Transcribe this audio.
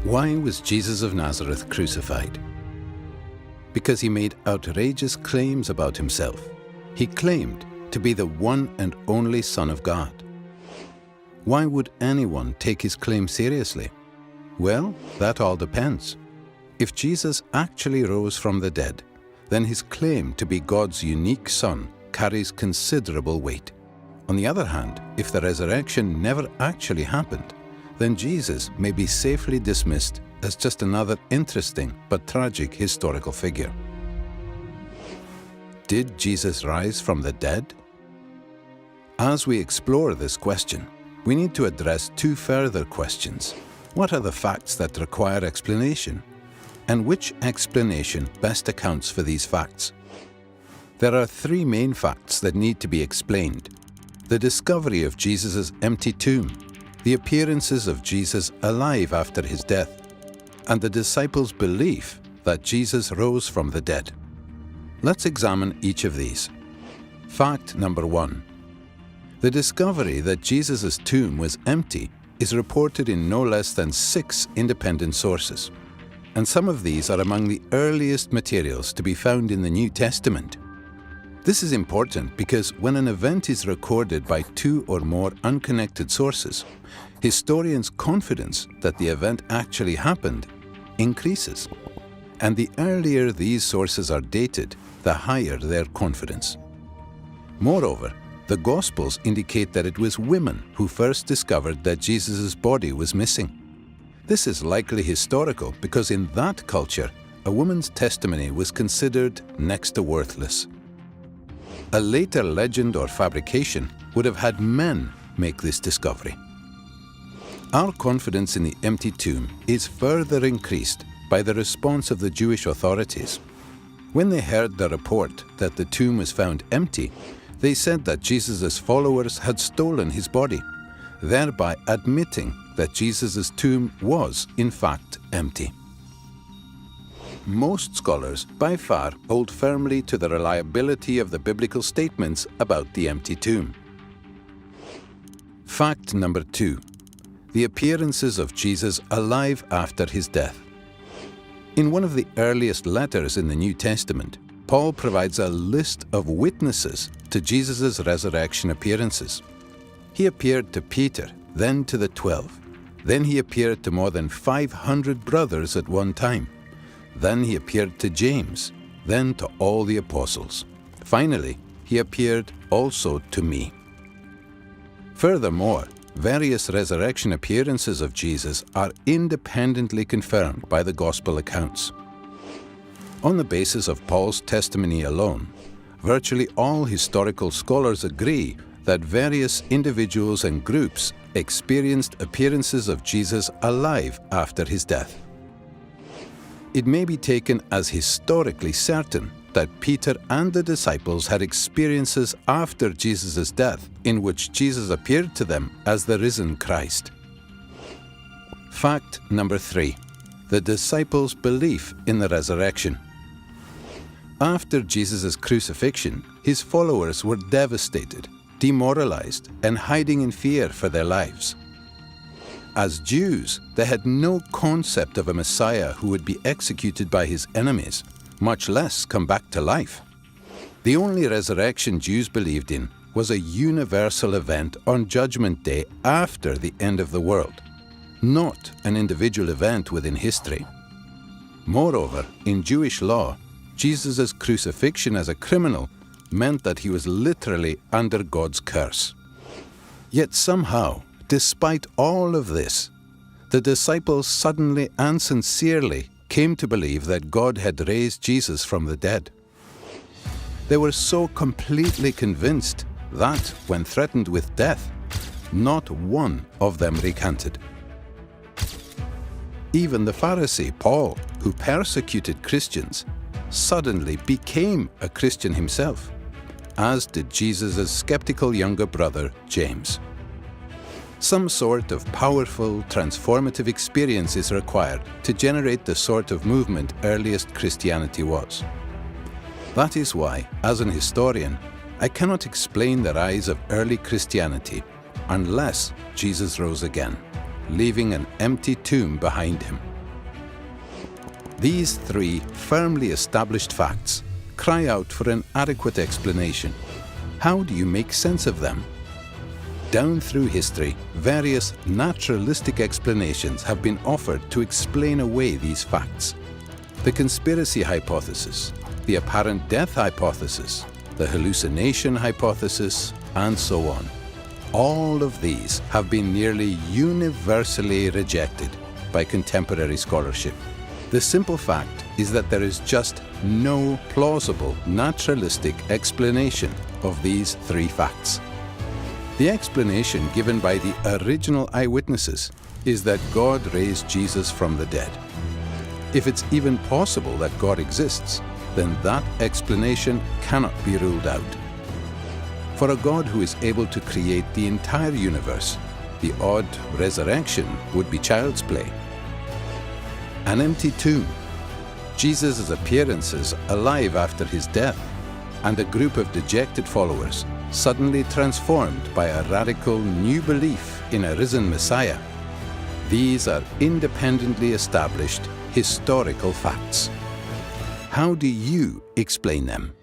Why was Jesus of Nazareth crucified? Because he made outrageous claims about himself. He claimed to be the one and only Son of God. Why would anyone take his claim seriously? Well, that all depends. If Jesus actually rose from the dead, then his claim to be God's unique Son carries considerable weight. On the other hand, if the resurrection never actually happened, then Jesus may be safely dismissed as just another interesting but tragic historical figure. Did Jesus rise from the dead? As we explore this question, we need to address two further questions. What are the facts that require explanation? And which explanation best accounts for these facts? There are three main facts that need to be explained: the discovery of Jesus' empty tomb, the appearances of Jesus alive after his death, and the disciples' belief that Jesus rose from the dead. Let's examine each of these. Fact number 1. The discovery that Jesus' tomb was empty is reported in no less than 6 independent sources, and some of these are among the earliest materials to be found in the New Testament. This is important because when an event is recorded by 2 or more unconnected sources, historians' confidence that the event actually happened increases. And the earlier these sources are dated, the higher their confidence. Moreover, the Gospels indicate that it was women who first discovered that Jesus' body was missing. This is likely historical because in that culture, a woman's testimony was considered next to worthless. A later legend or fabrication would have had men make this discovery. Our confidence in the empty tomb is further increased by the response of the Jewish authorities. When they heard the report that the tomb was found empty, they said that Jesus' followers had stolen his body, thereby admitting that Jesus' tomb was, in fact, empty. Most scholars, by far, hold firmly to the reliability of the biblical statements about the empty tomb. Fact number 2. The appearances of Jesus alive after his death. In one of the earliest letters in the New Testament, Paul provides a list of witnesses to Jesus' resurrection appearances. He appeared to Peter, then to the 12. Then he appeared to more than 500 brothers at one time. Then he appeared to James, then to all the apostles. Finally, he appeared also to me. Furthermore, various resurrection appearances of Jesus are independently confirmed by the Gospel accounts. On the basis of Paul's testimony alone, virtually all historical scholars agree that various individuals and groups experienced appearances of Jesus alive after his death. It may be taken as historically certain that Peter and the disciples had experiences after Jesus' death in which Jesus appeared to them as the risen Christ. Fact number 3. The disciples' belief in the resurrection. After Jesus' crucifixion, his followers were devastated, demoralized, and hiding in fear for their lives. As Jews, they had no concept of a Messiah who would be executed by his enemies, much less come back to life. The only resurrection Jews believed in was a universal event on Judgment Day after the end of the world, not an individual event within history. Moreover, in Jewish law, Jesus' crucifixion as a criminal meant that he was literally under God's curse. Yet somehow, despite all of this, the disciples suddenly and sincerely came to believe that God had raised Jesus from the dead. They were so completely convinced that, when threatened with death, not one of them recanted. Even the Pharisee Paul, who persecuted Christians, suddenly became a Christian himself, as did Jesus' skeptical younger brother, James. Some sort of powerful, transformative experience is required to generate the sort of movement earliest Christianity was. That is why, as an historian, I cannot explain the rise of early Christianity unless Jesus rose again, leaving an empty tomb behind him. These three firmly established facts cry out for an adequate explanation. How do you make sense of them? Down through history, various naturalistic explanations have been offered to explain away these facts. The conspiracy hypothesis, the apparent death hypothesis, the hallucination hypothesis, and so on. All of these have been nearly universally rejected by contemporary scholarship. The simple fact is that there is just no plausible naturalistic explanation of these three facts. The explanation given by the original eyewitnesses is that God raised Jesus from the dead. If it's even possible that God exists, then that explanation cannot be ruled out. For a God who is able to create the entire universe, the odd resurrection would be child's play. An empty tomb, Jesus' appearances alive after his death, and a group of dejected followers suddenly transformed by a radical new belief in a risen Messiah. These are independently established historical facts. How do you explain them?